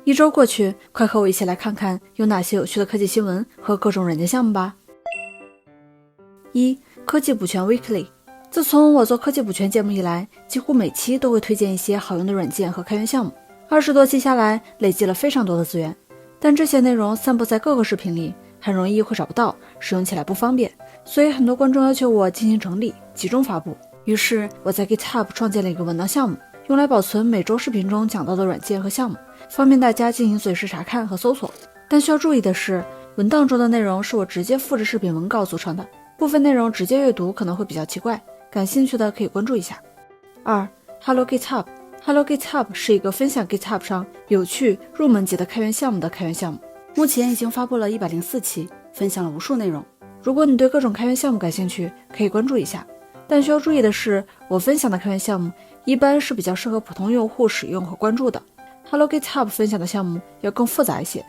一周过去，快和我一起来看看有哪些有趣的科技新闻和各种软件项目吧。1. 科技补全 Weekly。 自从我做科技补全节目以来，几乎每期都会推荐一些好用的软件和开源项目，20多期下来累积了非常多的资源，但这些内容散布在各个视频里，很容易会找不到，使用起来不方便，所以很多观众要求我进行整理，集中发布。于是我在 GitHub 创建了一个文档项目，用来保存每周视频中讲到的软件和项目，方便大家进行随时查看和搜索。但需要注意的是，文档中的内容是我直接复制视频文稿组成的，部分内容直接阅读可能会比较奇怪，感兴趣的可以关注一下。2. Hello GitHub。Hello GitHub 是一个分享 GitHub 上有趣入门级的开源项目的开源项目，目前已经发布了104期，分享了无数内容。如果你对各种开源项目感兴趣，可以关注一下。但需要注意的是，我分享的开源项目一般是比较适合普通用户使用和关注的， Hello GitHub 分享的项目要更复杂一些。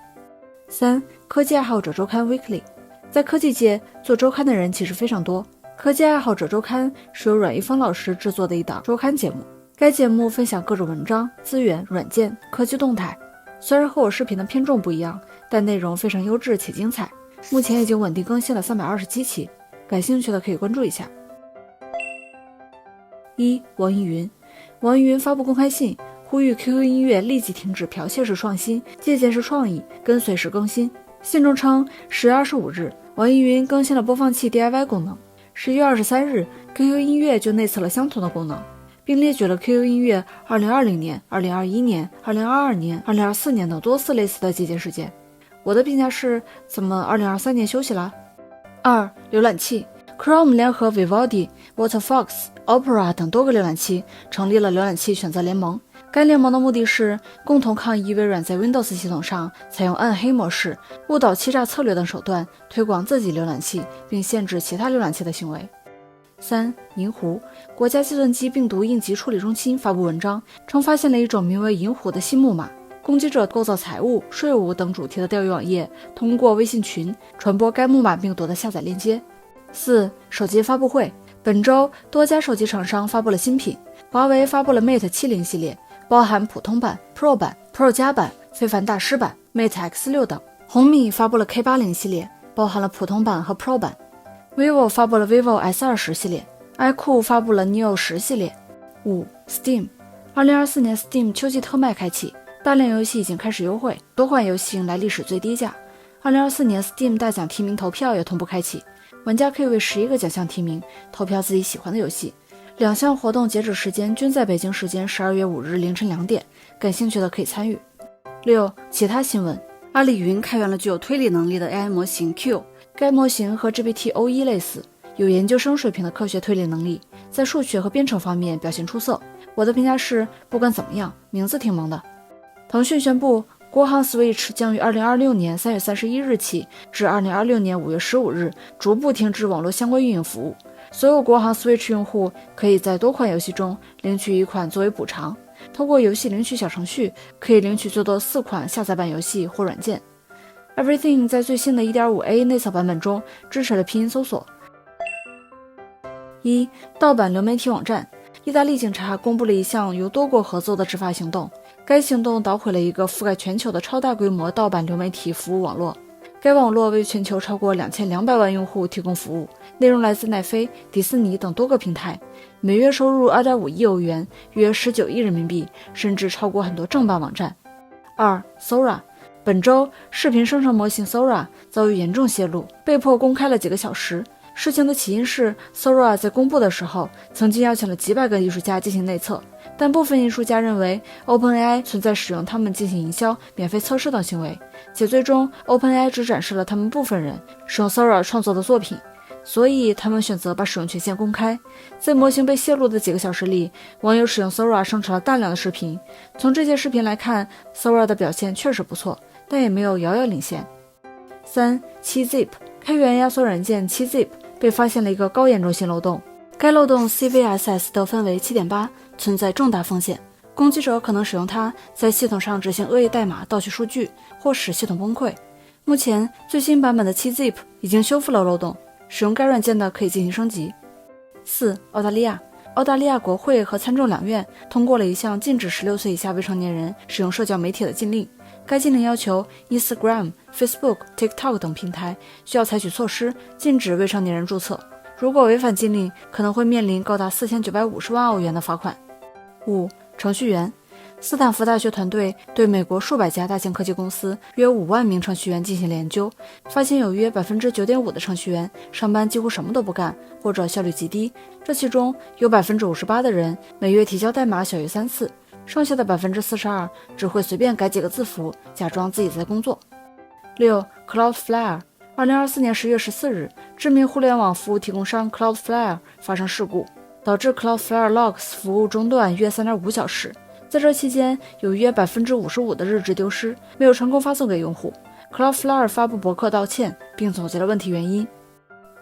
3. 科技爱好者周刊 Weekly。 在科技界做周刊的人其实非常多，科技爱好者周刊是由阮一峰老师制作的一档周刊节目，该节目分享各种文章、资源、软件、科技动态。虽然和我视频的偏重不一样，但内容非常优质且精彩，目前已经稳定更新了327期，感兴趣的可以关注一下。1. 网易云。网易云发布公开信，呼吁 QQ 音乐立即停止剽窃式创新、借鉴式创意，跟随式更新。信中称，10月25日，网易云更新了播放器 DIY 功能，11月23日 QQ 音乐就内测了相同的功能，并列举了 QQ 音乐2020年、2021年、2022年、2024年等多次类似的借鉴事件。我的评价是，怎么2023年休息了？2. 浏览器。Chrome 联合 Vivaldi、Waterfox、Opera 等多个浏览器成立了浏览器选择联盟。该联盟的目的是共同抗议微软在 Windows 系统上采用暗黑模式、误导欺诈策略等手段推广自己浏览器，并限制其他浏览器的行为。3. 银狐。国家计算机病毒应急处理中心发布文章，称发现了一种名为银狐的新木马，攻击者构造财务、税务等主题的钓鱼网页，通过微信群传播该木马病毒的下载链接。4. 手机发布会。本周多家手机厂商发布了新品，华为发布了 Mate 70系列，包含普通版、Pro 版、Pro 加版、非凡大师版、Mate X6 等。红米发布了 K80 系列，包含了普通版和 Pro 版。vivo 发布了 vivo S20 系列， iQOO 发布了 Neo 10系列。5. Steam。 2024年 Steam 秋季特卖开启，大量游戏已经开始优惠，多款游戏迎来历史最低价。2024年 Steam 大奖提名投票也同步开启，玩家可以为11个奖项提名，投票自己喜欢的游戏。两项活动截止时间均在北京时间12月5日凌晨2点，感兴趣的可以参与。6. 其他新闻。阿里云开源了具有推理能力的 AI 模型 Q， 该模型和 GPT-O1 类似，有研究生水平的科学推理能力，在数学和编程方面表现出色。我的评价是，不管怎么样，名字挺萌的。腾讯宣布，国行 Switch 将于2026年3月31日起至2026年5月15日逐步停止网络相关运营服务。所有国行 Switch 用户可以在多款游戏中领取一款作为补偿，通过游戏领取小程序可以领取最多4款下载版游戏或软件。Everything 在最新的 1.5A 内测版本中支持了拼音搜索。1. 盗版流媒体网站。意大利警察公布了一项由多国合作的执法行动，该行动捣毁了一个覆盖全球的超大规模盗版流媒体服务网络。该网络为全球超过2200万用户提供服务，内容来自奈飞、迪士尼等多个平台，每月收入2.5亿欧元，约19亿人民币，甚至超过很多正版网站。2. Sora。 本周视频生成模型 Sora 遭遇严重泄露，被迫公开了几个小时。事情的起因是 Sora 在公布的时候曾经邀请了几百个艺术家进行内测，但部分艺术家认为 OpenAI 存在使用他们进行营销、免费测试等行为，且最终 OpenAI 只展示了他们部分人使用 Sora 创作的作品，所以他们选择把使用权限公开。在模型被泄露的几个小时里，网友使用 Sora 生成了大量的视频，从这些视频来看， Sora 的表现确实不错，但也没有遥遥领先。3. 7zip。 开源压缩软件 7zip被发现了一个高严重性漏洞，该漏洞 CVSS 得分为 7.8， 存在重大风险，攻击者可能使用它在系统上执行恶意代码盗取数据，或使系统崩溃。目前最新版本的 7zip 已经修复了漏洞，使用该软件的可以进行升级。4. 澳大利亚。澳大利亚国会和参众两院通过了一项禁止16岁以下未成年人使用社交媒体的禁令，该禁令要求 Instagram、Facebook、TikTok 等平台需要采取措施，禁止未成年人注册。如果违反禁令，可能会面临高达4950万澳元的罚款。5. 程序员。斯坦福大学团队对美国数百家大型科技公司约5万名程序员进行了研究，发现有约 9.5% 的程序员上班几乎什么都不干，或者效率极低。这其中有 58% 的人每月提交代码小于3次，剩下的 42% 只会随便改几个字符，假装自己在工作。6. Cloudflare。2024年10月14日，知名互联网服务提供商 Cloudflare 发生事故，导致 Cloudflare Logs 服务中断约 3.5 小时。在这期间，有约 55% 的日志丢失，没有成功发送给用户。Cloudflare 发布博客道歉，并总结了问题原因。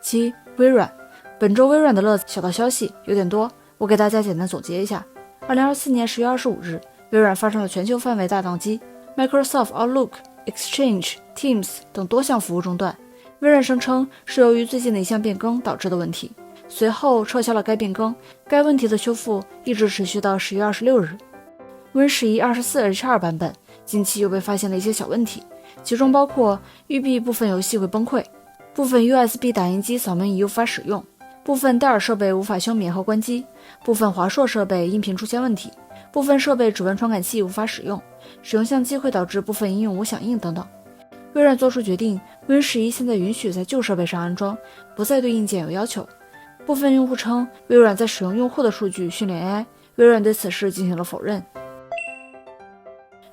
7. 微软。本周微软的小道消息有点多，我给大家简单总结一下。2024年10月25日，微软发生了全球范围大宕机， Microsoft Outlook、Exchange、Teams 等多项服务中断。微软声称是由于最近的一项变更导致的问题，随后撤销了该变更。该问题的修复一直持续到10月26日。Win11 24HR 版本近期又被发现了一些小问题，其中包括育碧部分游戏会崩溃，部分 USB 打印机扫描仪无法使用，部分戴尔设备无法休眠和关机，部分华硕设备音频出现问题，部分设备指纹传感器无法使用，使用相机会导致部分应用无响应等等。微软做出决定， Win11 现在允许在旧设备上安装，不再对硬件有要求。部分用户称微软在使用用户的数据训练 AI， 微软对此事进行了否认。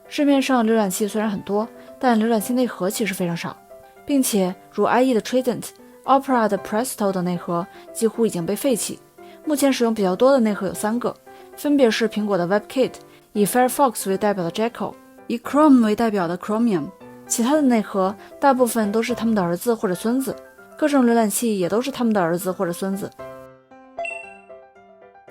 市面上浏览器虽然很多，但浏览器内核其实非常少，并且如 IE 的 Trident、Opera 的 Presto 等内核几乎已经被废弃。目前使用比较多的内核有3个，分别是苹果的 WebKit， 以 Firefox 为代表的 Jekyll， 以 Chrome 为代表的 Chromium。其他的内核大部分都是他们的儿子或者孙子，各种浏览器也都是他们的儿子或者孙子。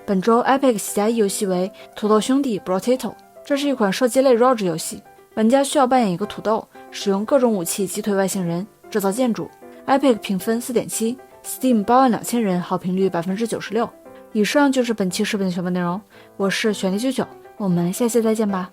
本周 Epic 喜加益游戏为土豆兄弟 Brotato， 这是一款射击类 ROG 游戏，玩家需要扮演一个土豆，使用各种武器击退外星人，制造建筑。Epic 评分 4.7， Steam 82000人，好评率 96%。以上就是本期视频的全部内容，我是玄力99，我们下期再见吧。